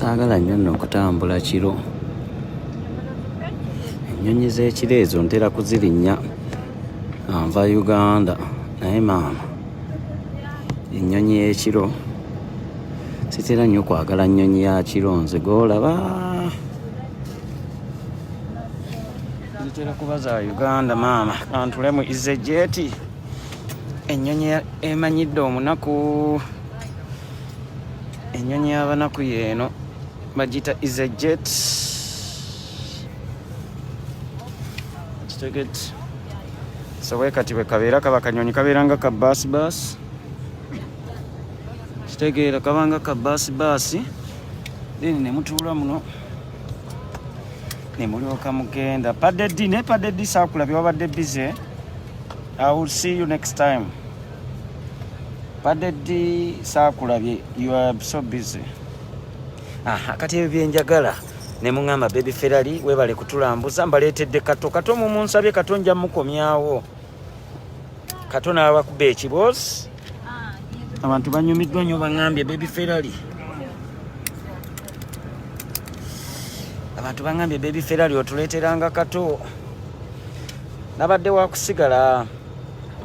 saagala nnyo nno okutambula kiro. Ennyonyi z'ekiro ezo ntera kuzirinnya nva Uganda, naye maama ennyonyi y'ekiro sitera nnyo kwagala nnyonyi ya kiro. Nze gw'olaba zitera kuba za Uganda maama. Kantulemu izejeti, ennyonyi emanyidde omunaku, ennyonyi y'abanaku yeeno bagita izejet. Kitegeti so kati bwe kabeera kaba kanyonyi kabeeranga ka baasi kitegeera kabanga ka baasi then ne mutuula muno ne mulyoka mugenda padedi ne padedi saakulabye wabadde busy. I will see you next time. Padedi saakulabye, you are so busy. Kati ebyo byenjagala ne muŋŋamba baby Ferrari weebale kutulambuza, mbaleetedde kato mumunsabye kato nja mukomyawo. Kato n'abakuba ekiboozi. Abantu banyumiddwa nnyo baŋŋambye baby Ferrari. Abantu baŋŋambye baby Ferrari otuleeteranga kato. Nabadde wa kusigala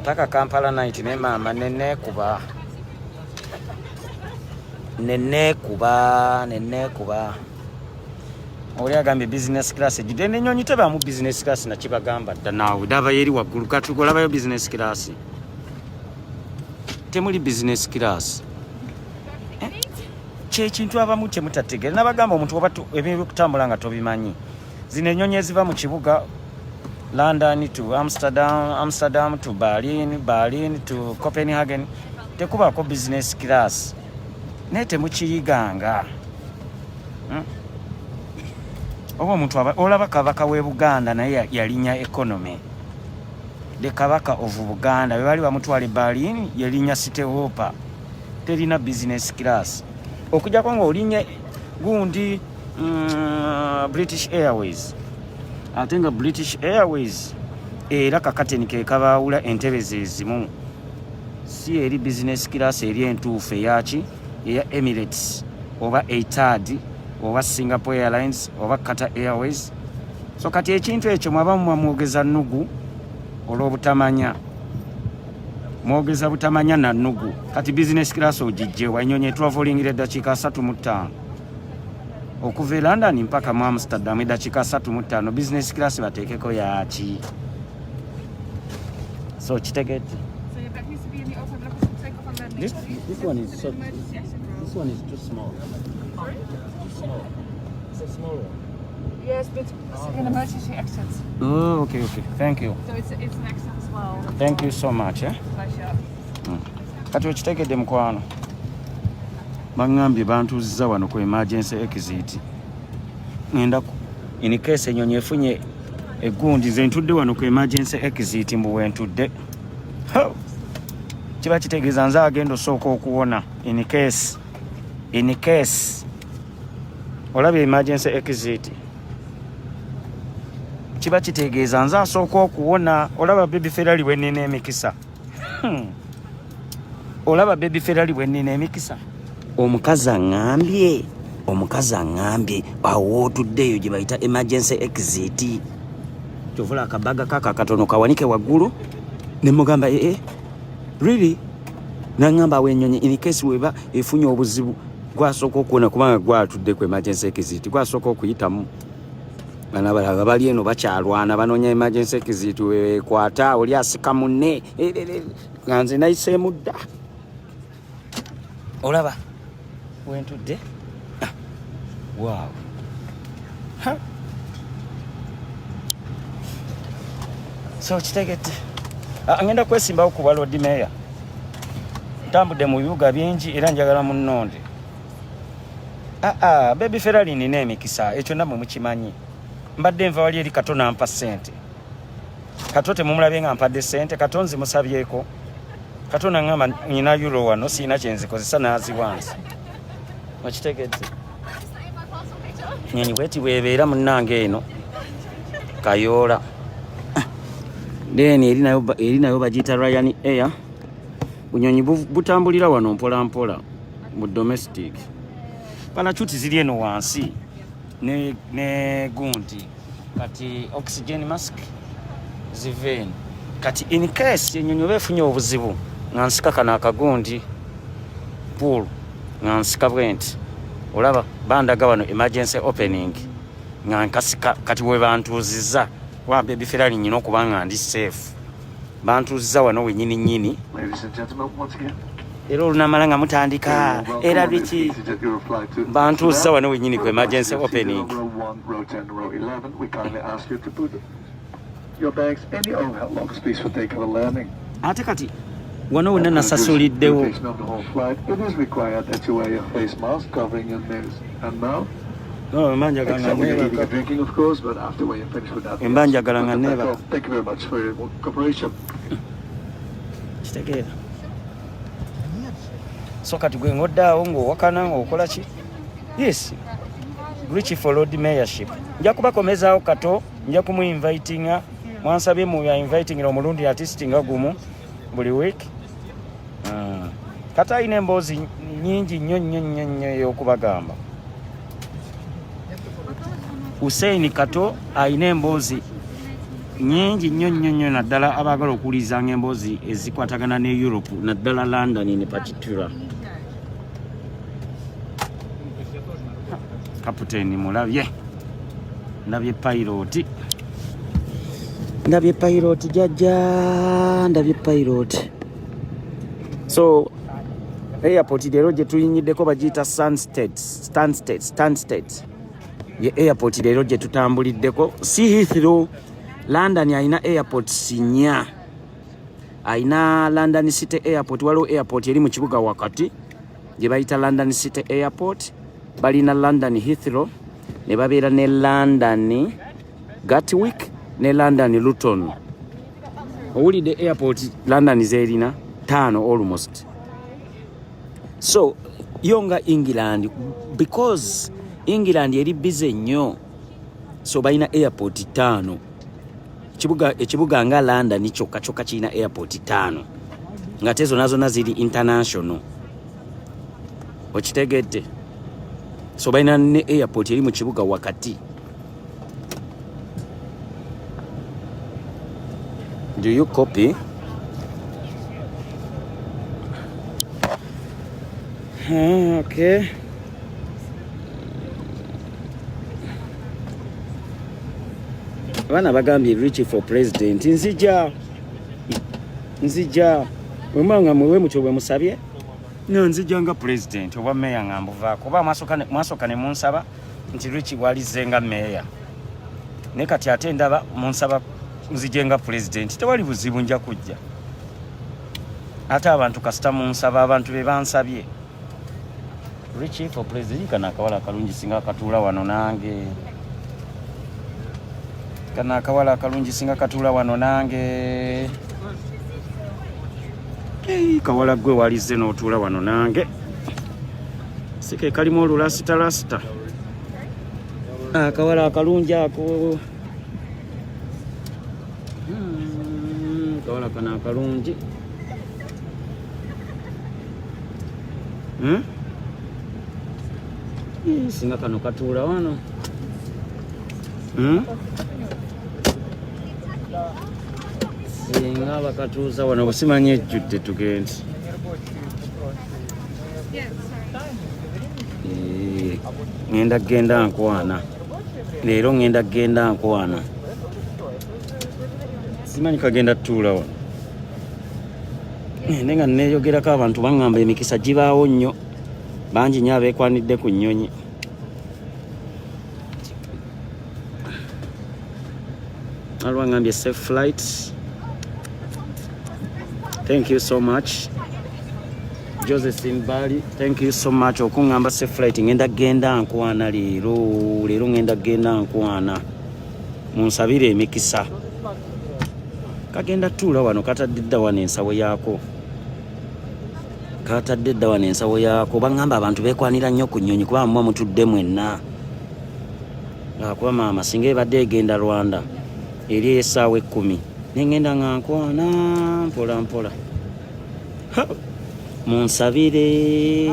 mpaka Kampala night ne maama nenneekuba. Oli agambye business class ejjudde n'ennyonyi tebaamu business class na kibagamba dda naawe daba yeri waggulu katugolabayo business class. Temuli business class. Kyekintu abamu kyemutategeera. Nabagamba omuntu oba ebintu kutambula nga tobimanyi. Zino ennyonyi eziva mu kibuga London to Amsterdam to Berlin to Copenhagen tekubaako business class. Naye temukiyiganga. Oba omuntu olaba kabaka w'e Buganda naye yalinnya economy. The kabaka of Buganda we bali bamutwala Berlin yalinnya City Hopper. Terina business class. Okujjako ng'olinnye gundi British Airways. Ate nga British Airways era kakateni ke kabaawula entebe zezimu. Si eri business class eri entuufu eyaki eya Emirates oba Etihad oba Singapore Airlines oba Qatar Airways. So kati ekintu ekyo mwabamu mwogeza nnugu olw'obutamanya. Mwogeza butamanya na nnugu. Kati business class ogijjewa ennyonyi etravellingire eddakiika 35. Okuva e London mpaka mu Amsterdam eddakiika 35. Business class bateekeko yaki. So kitegedde. So that needs to be in the open block to take off on that next. This one is so, this one is too small. Sorry? Too small. It's a small one. Yes, but it's an emergency exit. Oh, okay. Thank you. So it's an exit as well. Thank you so much. Pleasure. Kati okitegedde mukwano. Baŋŋambye bantuuzizza wano ku emergency exit. Ngenda in case ennyonyi efunye eggundi nze ntudde wano ku emergency exit mbu wentudde. Kiba kitegeeza nze agenda osooka okuwona in case olabye emergency exit. Kiba kitegeeza nze asooka okuwona. Olaba baby Ferrari bwennina emikisa. Olaba baby Ferrari bwennina emikisa. Omukazi aŋŋambye awo otuddeeyo gye bayita emergency exit. Kyovula akabaga kaka katono kawanike waggulu ne mugamba really naŋŋamba awo ennyonyi in case weba efunye obuzibu gwasooka okuwona kubanga gwatudde ku emergency exit gwasooka okuyitamu. Bana balaga bali eno bakyalwana banoonya emergency exit wekwata oli asika munne nga nze nayiseemu dda. Olaba wentudde. Wow. So kitegedde. Ngenda kwesimbawo ku Lord Mayor. Ntambudde mu bibuga bingi era njagala munnonde. Baby Ferrari nina emikisa ekyo namwe mukimanyi. Mbadde nva wali eri kato nampa ssente. Kato temumulabye nga mpadde ssente. Kato nzimusabyeko. Kato naŋŋamba nina euro wano siina kyenzikozesa n'aziwansi. Okitegedde. Nnyonyi bweti bwebeera munnange eno kayoola. Then eri nayo bagiyita Ryan Air. Bunyonyi butambulira wano mpola mpola mu domestic. parachute ziri eno wansi ne gundi kati oxygen mask ziveni kati in case enyonyi oba efunye obuzibu nga nsika kano akagundi pool nga nsika bwenti olaba bandaga wano emergency opening nga nkasika kati we bantuuzizza wambe ebiferaali nyina okuba nga ndi safe bantuuzizza wano wenyini nyini era olunamala nga mutandika era Richie bantuuzizza wano wenyini ku emergency opening ate kati wano wonna nasasuliddewo emba njagala nga neebaka kitegeera so kati gwe ng'oddaawo ng'owakana ng'okola ki yes Richie for Lord Mayorship nja kubakomezaawo kato nja kumuinvitinga mwansabye mu ya inviting omulundi artist nga gumu buli week kata ayina emboozi nyingi nnyo ey'okubagamba Hussein Kato ayina emboozi nyingi nnyo naddala abaagala okuwulizanga emboozi ezikwatagana ne Europe naddala London in particular kaputeni mulabye ndabye pilot jajja ndabye pilot so airport leero gye tuyinyiddeko bagiyita Stansted ye airport leero gye tutambuliddeko si Heathrow London ayina airport sinya ayina London City Airport waliwo airport eri mu kibuga wakati gye bayita London City Airport balina London Heathrow ne babeera ne London Gatwick ne London Luton owulidde airport London zeerina 5 almost so yonga England because England eri busy nnyo so balina airport 5 ekibuga nga London kyokka kirina airport 5 nga tezo nazo ziri international okitegedde so balina ne airport eri mu kibuga wakati do you copy okay bana bagambye Richie for president nzija omanga mwe mutyo bwe musabye no nzija nga president oba mayor ngambuva kuba mwasoka ne munsaba nti Richie walizenga mayor ne kati ate ndaba munsaba nzijenga president tewali buzibu nja kujja ate abantu kasita munsaba abantu be bansabye Richie for president kana akawala akalungi singa akatuula wano nange kana akawala akalungi singa katula wano nange kawala gwe walize n'otuula wano nange sike kalimu olulasita akawala akalungi ako kawala kana akalungi singa kano katuula wano singa bakatuuza wano busimanye ejjudde tugende ngenda genda nkwana leero ngenda genda nkwana simanyi kagenda tutuula wano ngende nga neeyogerako abantu baŋŋamba emikisa gibaawo nnyo bangi nnyo abeekwanidde ku nnyonyi alwa ngambye safe flight. Thank you so much Josephine Bali, thank you so much okungamba safe flight ngenda genda nkwana leero ngenda genda nkwana munsabire emikisa kagenda tuula wano katadde dda wano ensawo yaako baŋŋamba abantu beekwanira nnyo ku nnyonyi kuba mumwe mutudde mwenna kuba maama singa ebadde egenda Rwanda eri essaawa 10 nengenda nga nkwana mpola munsabire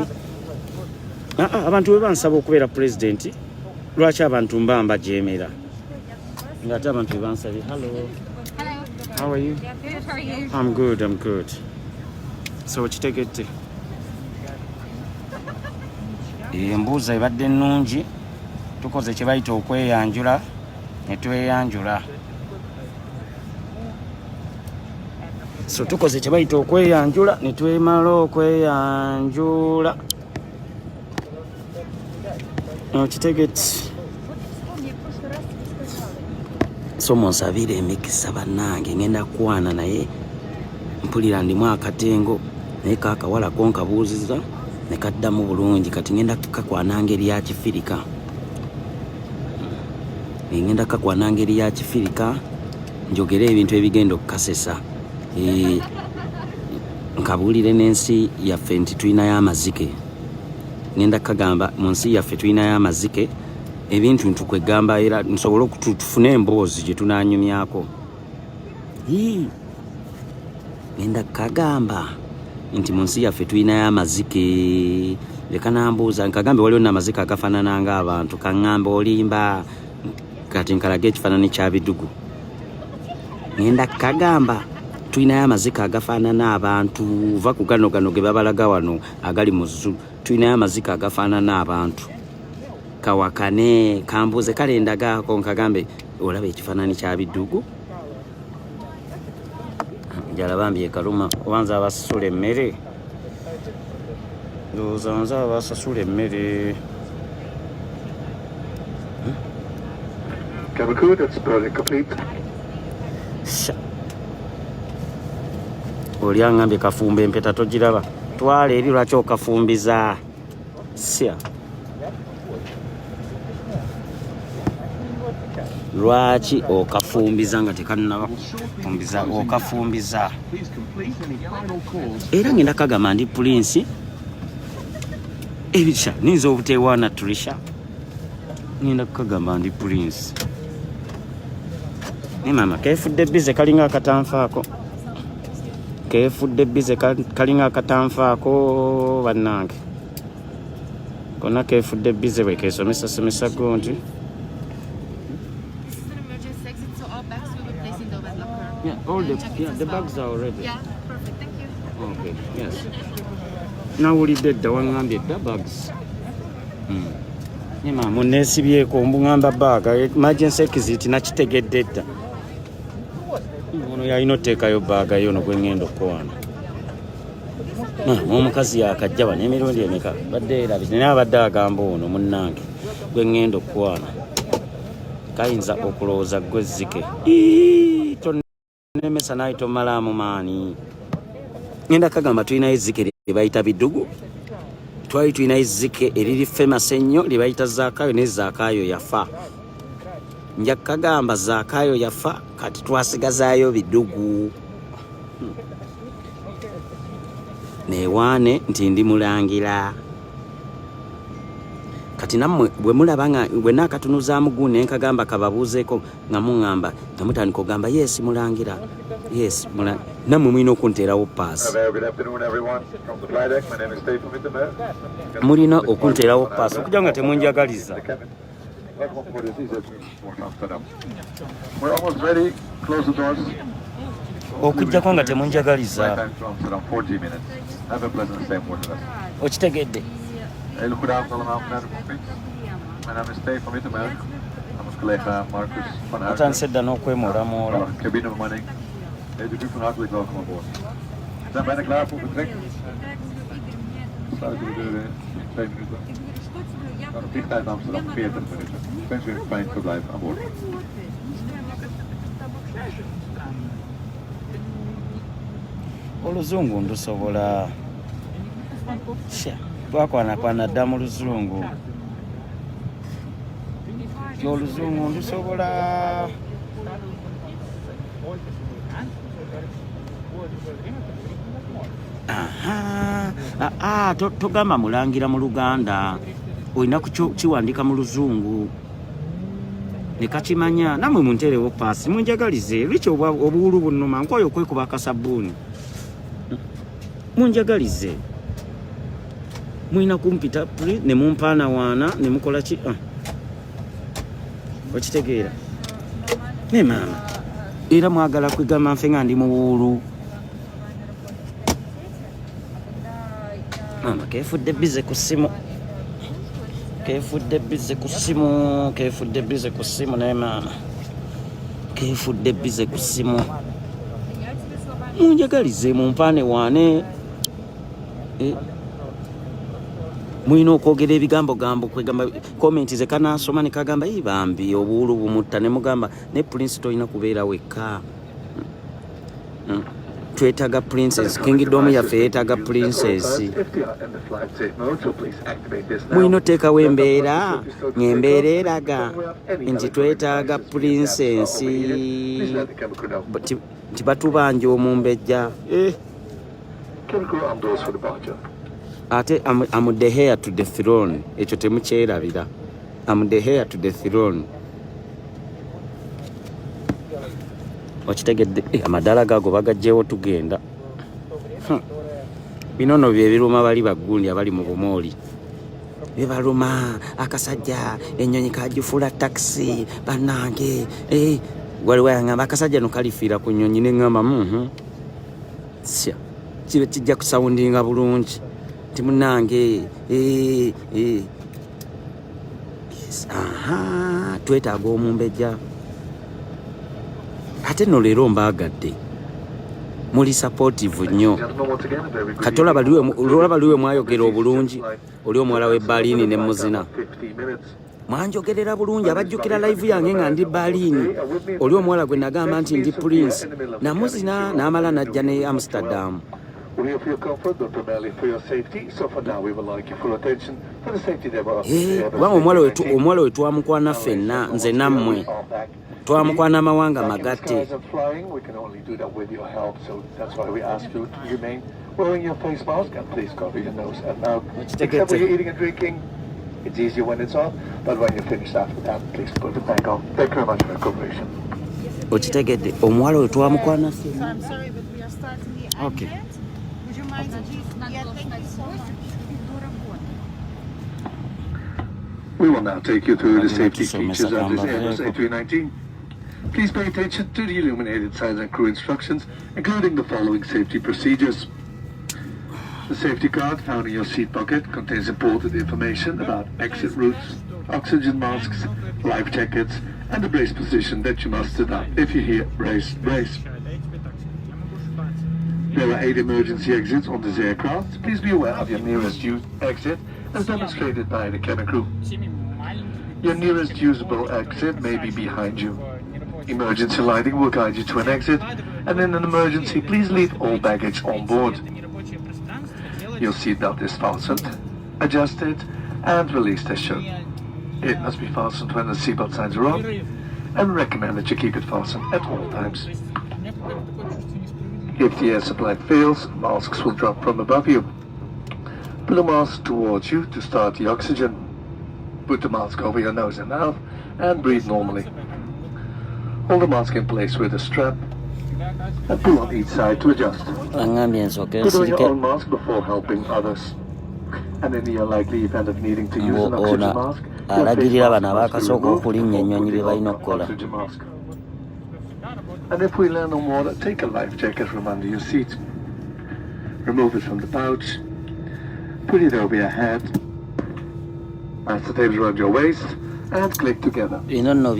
abantu bwe bansaba okubeera president lwaki abantu mbamba jemera ngate abantu bwe bansabye hello how are you? Good, how are you? I'm good so kitegete embuuza ebadde nnungi tukoze kye bayita okweyanjula ne tweyanjula so tukoze kye bayita okweyanjula ne twemala okweyanjula kitegete so munsabire emikisa bannange ngenda kwana naye mpulira ndimu akatengo naye kakawala konkabuuziza ne kaddamu bulungi kati ngenda kakwananga eri ya kifirika ngenda kakwananga eri ya kifirika njogere ebintu ebigenda okukasesa nkabuulire n'ensi yaffe nti tulinayo amazike ngenda kagamba mu nsi yaffe tulinayo amazike ebintu ntukwegamba era nsobole okutufuna emboozi gye tunanyumyako ngenda kagamba nti mu nsi yaffe tulinayo amazike leka nambuuza nkagambe waliwo n'amazike agafaanana ng'abantu kaŋŋamba olimba kati nkalaga ekifaananyi kya bidugu ngenda kagamba tulinayo amazike agafaanana abantu va ku gano ge babalaga wano agali mu zoo tulinayo amazike agafaanana abantu kawakane kambuuze kale ndagaako nkagambe olaba ekifaananyi kya bidugu njala bambi ekaluma obanza abasasula emmere ndowooza nza abasasula emmere oli aŋŋambye kafumba empeta togiraba twala eri lwaki okafumbiza sya lwaki okafumbiza nga tekannaba kufumbiza okafumbiza era ngenda kagamba ndi pulinsi ebisha ninza obuteewaana tulisha ngenda kukagamba ndi pulinsi ne mama keefudde bize kalinga akatanfaako keefudde bize kalinga akatanfaako bannange konna keefudde bize bwe keesomesa gonti. Yeah, all the bags are already. Yeah, perfect. Thank you. Okay, yes. Nawulidde dda waŋŋambye dda bags. Nema munneesibyeko mbuŋŋamba baaga emergency exit nakitegedde dda. Ono yalina otteekayo baaga yo no gwe ŋŋenda okukowana. Omukazi yakajja wano emirundi emeka badde erabye naye abadde agamba ono munnange gwe ŋŋenda okukowana. Kayinza okulowooza gwe zzike. Nemesa naye tomalaamu maani ngenda kagamba tulinayo ezzike lye bayita bidugu twali tulinayo ezzike eriri famous ennyo lye bayita zaakayo naye zaakayo yafa nja kagamba zaakayo yafa kati twasigazaayo bidugu neewaane nti ndi mulangira kati nammwe bwe mulaba nga bwe naakatunuzaamu gundi naye nkagamba kababuuzeeko nga muŋŋamba nga mutandika ogamba yes mulangira yes nammwe mulina okunteerawo paasi mulina okunteerawo paasi okujja nga temunjagaliza okujjako nga temunjagaliza okitegedde. Hele goede avond allemaal, meneer de Koffie. Mijn naam is Steve van Wittemelk. Namens collega Marcus van Huizen. Cabinebemanning. Heet u van hartelijk welkom aan boord. We zijn bijna klaar voor vertrek. We sluiten de deuren in 2 minuten. Dan op vliegtijd Amsterdam 40 minuten. Ik wens u een fijn verblijf aan boord. Oluzungu ndusobola twakwanakwana dda mu luzungu oluzungu ndusobola togamba mulangira mu Luganda olina kiwandiika mu luzungu ne kakimanya namwe munterewo paasi munjagalize Richie obuwulu bunnuma nkwayo okwekuba akasabbuuni munjagalize Mwina kumpita ne mumpaana waana ne mukola ki okitegeera ne maama era mwagala kwegamba nfe nga ndi muwuulu maama kefudde bize ku ssimu naye maama kefudde bize ku ssimu munjagalize mumpaane waane mwina okwogera ebigambo kwegamba komenti ze kanasoma ne kagamba bambi obuwulu bumutta ne mugamba ne prince toyina kubeera wekka twetaaga princess kingdom yaffe yeetaaga princess mwina oteekawo embeera ng'embeera eraga nti twetaaga princess tibatubanji omumbejja ate am the heir to the throne ekyo temukyerabira am the heir to the throne okitegedde amadaala gaago bagajjeewo tugenda binono bye biruma bali baggundi abali mu bumooli bebaluma akasajja ennyonyi kagifuula takisi bannange waliwo yaŋŋamba akasajja no kalifiira ku nnyonyi ne ŋŋamba sya kibe kijja kusawundinga bulungi ti munnange twetaaga omumbejja ate no leero mbaagadde muli supportive nnyo kati olaba liwe mwayogera obulungi oli omuwala w'ebbaaliini ne muzina mwanjogerera bulungi abajjukira live yange nga ndi bbaaliini oli omuwala gwe nagamba nti ndi prince namuzina n'amala najja ne Amsterdam We're here for your comfort, but primarily for your safety. So for now, we would like you for attention for the safety of our omuwala we twamukwana ffenna nze nammwe twamukwana amawanga magatte We can only do that with your help, so that's why we ask you to remain wearing your face mask and please cover your nose and mouth. Except when you're eating and drinking, it's easier when it's on, but when you're finished after that, please put it back on. Thank you very much for your cooperation. Okitegedde omuwala we twamukwana So I'm sorry, but we are starting the iPad. Okay. Would you mind? Yeah, thank you so much. We will now take you through the safety features of this Airbus A319. Please pay attention to the illuminated signs and crew instructions, including the following safety procedures. The safety card found in your seat pocket contains important information about exit routes, oxygen masks, life jackets, and the brace position that you must set up if you hear brace, brace. There are 8 emergency exits on this aircraft. Please be aware of your nearest exit as demonstrated by the cabin crew. Your nearest usable exit may be behind you. Emergency lighting will guide you to an exit, and in an emergency, please leave all baggage on board. Your seatbelt is fastened, adjusted, and released as shown. It must be fastened when the seatbelt signs are on, and recommend that you keep it fastened at all times. If the air supply fails, masks will drop from above you. Put a mask towards you to start the oxygen. Put the mask over your nose and mouth and breathe normally. Hold the mask in place with a strap and pull on each side to adjust. Put on your own mask before helping others. And in the unlikely event of needing to use an oxygen mask, your face mask must be removed before oxygen mask. And if we land on water, take a life jacket from under your seat. Remove it from the pouch. Put it over your head. Pass the tapes around your waist and click together. Do not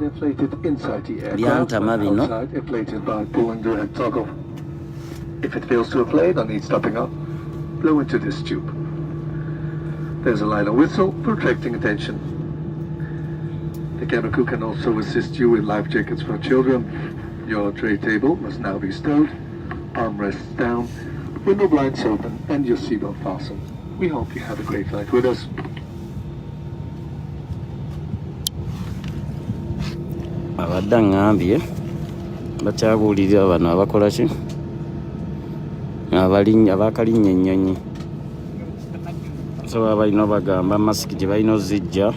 inflate it inside the aircraft. Outside, inflate it by pulling the red toggle. If it fails to inflate or needs topping up, blow into this tube. There's a line and whistle for attracting attention. The cabin crew can also assist you with life jackets for children. Your tray table must now be stowed, armrests down, window blinds open, and your seatbelt fastened. We hope you have a great flight with us. Abadde aŋŋambye bakyabuulirira bano abakola ki abakalinnye ennyonyi so abalina bagamba masiki gye balina ozijja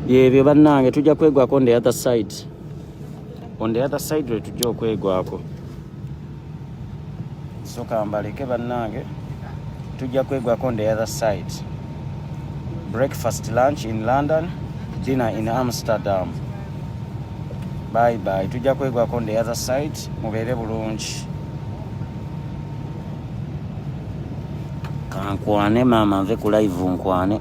yebyo bannange tujja kwegwako on the other side lwe tujja okwegwako so kambaleke bannange tujja kwegwako on the other side. Breakfast, lunch in London, dinner in Amsterdam. Bye bye. Tujja kwegwako on the other side. Mubeere bulungi. Kankwane mama nve ku live nkwane.